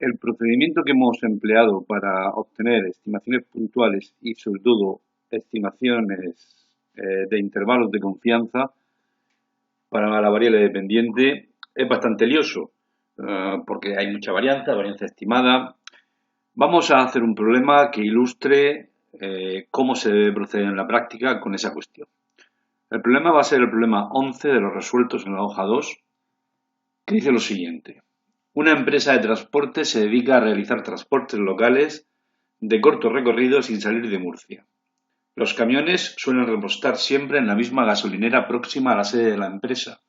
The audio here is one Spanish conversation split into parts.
El procedimiento que hemos empleado para obtener estimaciones puntuales y sobre todo estimaciones de intervalos de confianza para la variable dependiente es bastante lioso porque hay mucha varianza estimada. Vamos a hacer un problema que ilustre cómo se debe proceder en la práctica con esa cuestión. El problema va a ser el problema 11 de los resueltos en la hoja 2, que dice lo siguiente. Una empresa de transporte se dedica a realizar transportes locales de corto recorrido sin salir de Murcia. Los camiones suelen repostar siempre en la misma gasolinera próxima a la sede de la empresa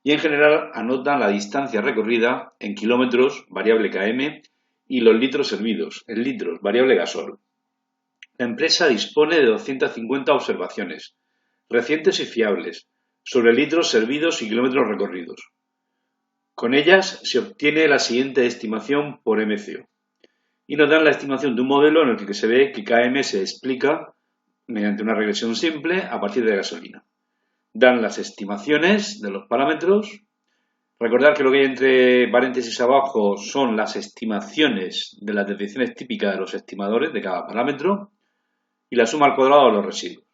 y en general anotan la distancia recorrida en kilómetros, variable km, y los litros servidos, en litros, variable gasol. La empresa dispone de 250 observaciones, recientes y fiables, sobre litros servidos y kilómetros recorridos. Con ellas se obtiene la siguiente estimación por MCO y nos dan la estimación de un modelo en el que se ve que KM se explica mediante una regresión simple a partir de gasolina. Dan las estimaciones de los parámetros. Recordar que lo que hay entre paréntesis abajo son las estimaciones de las desviaciones típicas de los estimadores de cada parámetro y la suma al cuadrado de los residuos.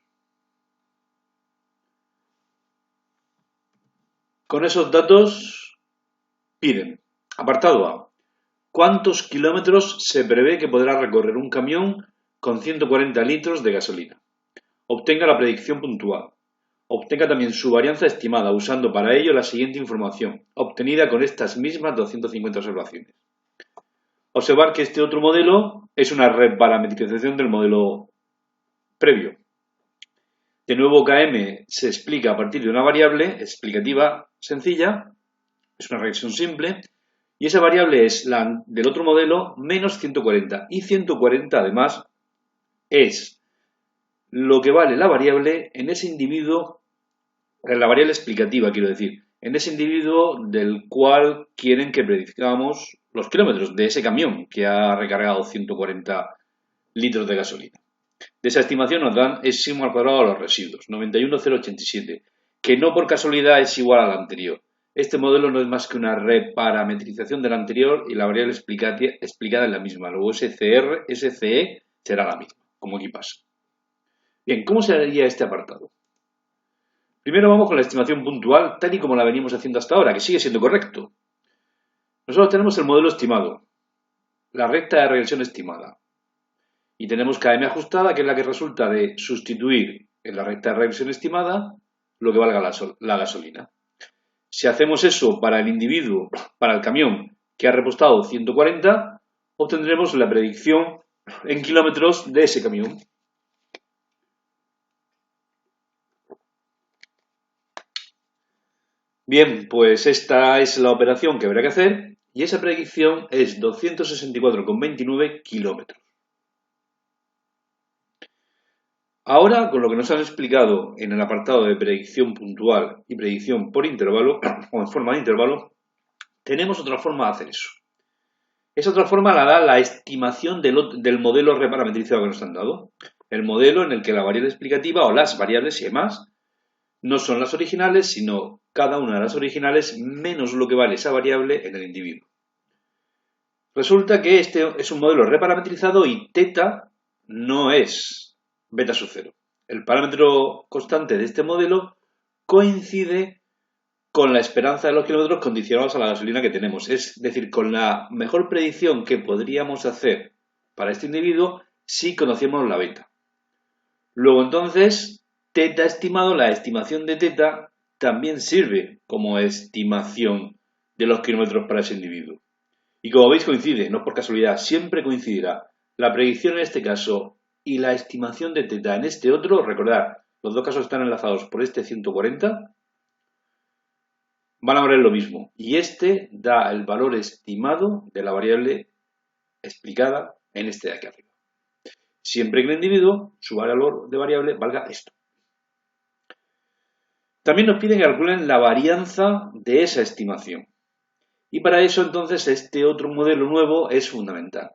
Con esos datos piden, apartado A, ¿cuántos kilómetros se prevé que podrá recorrer un camión con 140 litros de gasolina? Obtenga la predicción puntual. Obtenga también su varianza estimada usando para ello la siguiente información, obtenida con estas mismas 250 observaciones. Observar que este otro modelo es una reparametrización del modelo previo. De nuevo, KM se explica a partir de una variable explicativa sencilla, es una regresión simple, y esa variable es la del otro modelo menos 140. Y 140 además es lo que vale la variable en ese individuo, la variable explicativa quiero decir, en ese individuo del cual quieren que predicamos los kilómetros de ese camión que ha recargado 140 litros de gasolina. De esa estimación nos dan S al cuadrado de los residuos, 91,087, que no por casualidad es igual al anterior. Este modelo no es más que una reparametrización del anterior y la variable explicada es la misma. Luego SCR, SCE será la misma, como aquí pasa. Bien, ¿cómo se haría este apartado? Primero vamos con la estimación puntual, tal y como la venimos haciendo hasta ahora, que sigue siendo correcto. Nosotros tenemos el modelo estimado, la recta de regresión estimada. Y tenemos KM ajustada, que es la que resulta de sustituir en la recta de regresión estimada lo que valga la gasolina. Si hacemos eso para el individuo, para el camión que ha repostado 140, obtendremos la predicción en kilómetros de ese camión. Bien, pues esta es la operación que habrá que hacer y esa predicción es 264,29 kilómetros. Ahora, con lo que nos han explicado en el apartado de predicción puntual y predicción por intervalo, o en forma de intervalo, tenemos otra forma de hacer eso. Esa otra forma la da la estimación del modelo reparametrizado que nos han dado. El modelo en el que la variable explicativa o las variables, si hay más, no son las originales, sino cada una de las originales menos lo que vale esa variable en el individuo. Resulta que este es un modelo reparametrizado y θ no es beta sub 0. El parámetro constante de este modelo coincide con la esperanza de los kilómetros condicionados a la gasolina que tenemos. Es decir, con la mejor predicción que podríamos hacer para este individuo si conociéramos la beta. Luego entonces, θ estimado, la estimación de θ también sirve como estimación de los kilómetros para ese individuo. Y como veis coincide, no por casualidad, siempre coincidirá la predicción en este caso y la estimación de θ en este otro. Recordad, los dos casos están enlazados por este 140, van a valer lo mismo. Y este da el valor estimado de la variable explicada en este de aquí arriba. Siempre que el individuo, su valor de variable, valga esto. También nos piden que calculen la varianza de esa estimación. Y para eso entonces este otro modelo nuevo es fundamental.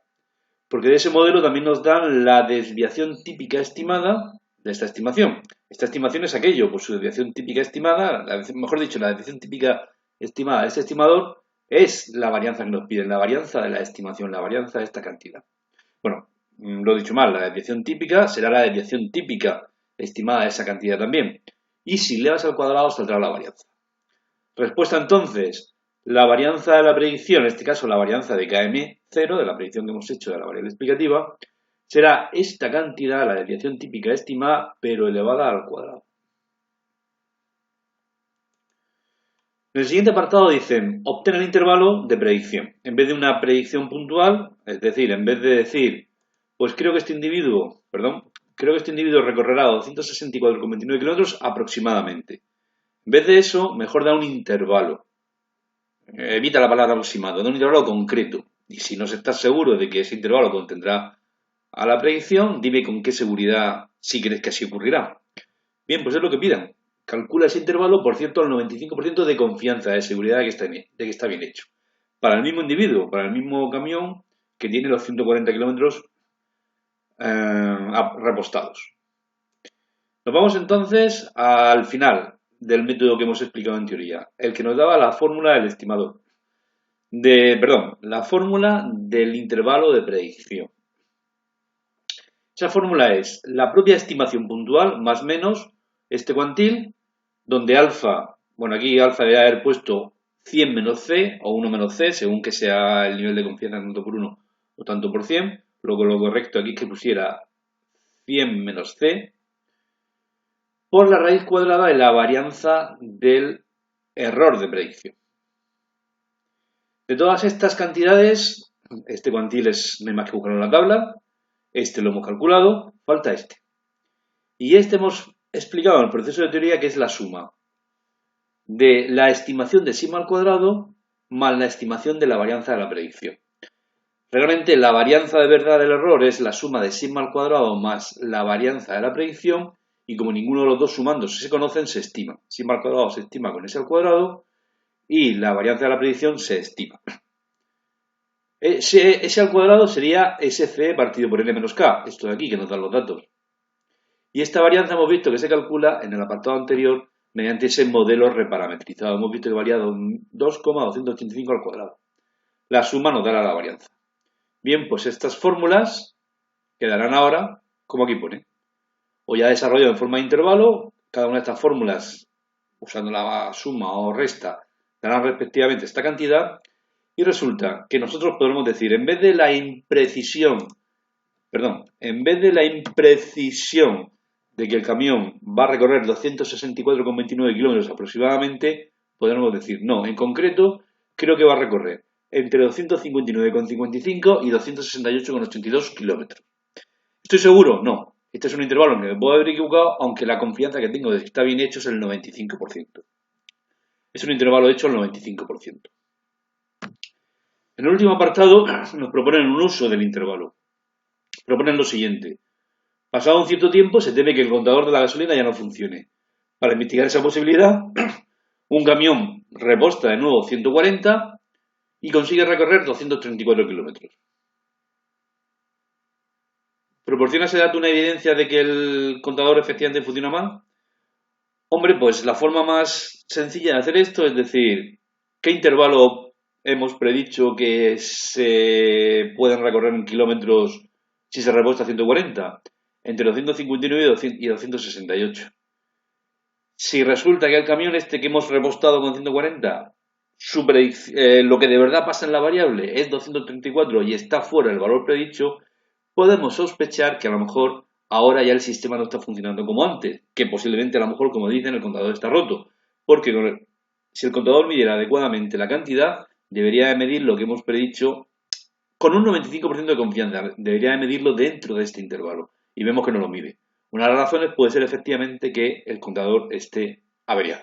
Porque de ese modelo también nos dan la desviación típica estimada de esta estimación. Esta estimación es aquello, pues su desviación típica estimada, mejor dicho, la desviación típica estimada de este estimador es la varianza que nos piden, la varianza de la estimación, la varianza de esta cantidad. Bueno, lo he dicho mal, la desviación típica será la desviación típica estimada de esa cantidad también. Y si elevas al cuadrado saldrá la varianza. Respuesta entonces, la varianza de la predicción, en este caso la varianza de KM0, de la predicción que hemos hecho de la variable explicativa, será esta cantidad, la desviación típica estimada, pero elevada al cuadrado. En el siguiente apartado dicen, obtén el intervalo de predicción. En vez de una predicción puntual, es decir, en vez de decir, pues creo que este individuo recorrerá 264,29 kilómetros aproximadamente. En vez de eso, mejor da un intervalo. Evita la palabra aproximado, da un intervalo concreto. Y si no estás seguro de que ese intervalo contendrá a la predicción, dime con qué seguridad si crees que así ocurrirá. Bien, pues es lo que pidan. Calcula ese intervalo, por cierto, al 95% de confianza, de seguridad de que está bien hecho. Para el mismo individuo, para el mismo camión que tiene los 140 kilómetros repostados. Nos vamos entonces al final del método que hemos explicado en teoría, el que nos daba la fórmula del estimador. La fórmula del intervalo de predicción. Esa fórmula es la propia estimación puntual más menos este cuantil, donde alfa, bueno, aquí alfa debe haber puesto 100 menos c o 1 menos c, según que sea el nivel de confianza tanto por 1 o tanto por 100. Luego lo correcto aquí es que pusiera 100 menos c por la raíz cuadrada de la varianza del error de predicción. De todas estas cantidades, este cuantil no hay más que buscarlo en la tabla, este lo hemos calculado, falta este. Y este hemos explicado en el proceso de teoría que es la suma de la estimación de sigma al cuadrado más la estimación de la varianza de la predicción. Realmente la varianza de verdad del error es la suma de sigma al cuadrado más la varianza de la predicción, y como ninguno de los dos sumándose se conocen, se estima. Sigma al cuadrado se estima con S al cuadrado y la varianza de la predicción se estima. S al cuadrado sería SC partido por N menos K, esto de aquí que nos dan los datos. Y esta varianza hemos visto que se calcula en el apartado anterior mediante ese modelo reparametrizado. Hemos visto que valía 2,285 al cuadrado. La suma nos dará la varianza. Bien, pues estas fórmulas quedarán ahora como aquí pone. O ya desarrollado en forma de intervalo, cada una de estas fórmulas, usando la suma o resta, darán respectivamente esta cantidad. Y resulta que nosotros podremos decir, en vez de la imprecisión de que el camión va a recorrer 264,29 kilómetros aproximadamente, podremos decir, no, en concreto, creo que va a recorrer entre 259,55 y 268,82 kilómetros. ¿Estoy seguro? No. Este es un intervalo en el que me puedo haber equivocado, aunque la confianza que tengo de que está bien hecho es el 95%. Es un intervalo hecho al 95%. En el último apartado nos proponen un uso del intervalo. Proponen lo siguiente. Pasado un cierto tiempo se teme que el contador de la gasolina ya no funcione. Para investigar esa posibilidad, un camión reposta de nuevo 140 y consigue recorrer 234 kilómetros. ¿Proporciona ese dato una evidencia de que el contador efectivamente funciona mal? Hombre, pues la forma más sencilla de hacer esto es decir, ¿qué intervalo hemos predicho que se pueden recorrer en kilómetros si se reposta 140? Entre 259 y 268. Si resulta que el camión este que hemos repostado con 140, lo que de verdad pasa en la variable es 234 y está fuera el valor predicho, podemos sospechar que a lo mejor ahora ya el sistema no está funcionando como antes, que posiblemente a lo mejor, como dicen, el contador está roto, porque si el contador midiera adecuadamente la cantidad, debería de medir lo que hemos predicho con un 95% de confianza, debería de medirlo dentro de este intervalo, y vemos que no lo mide. Una de las razones puede ser efectivamente que el contador esté averiado.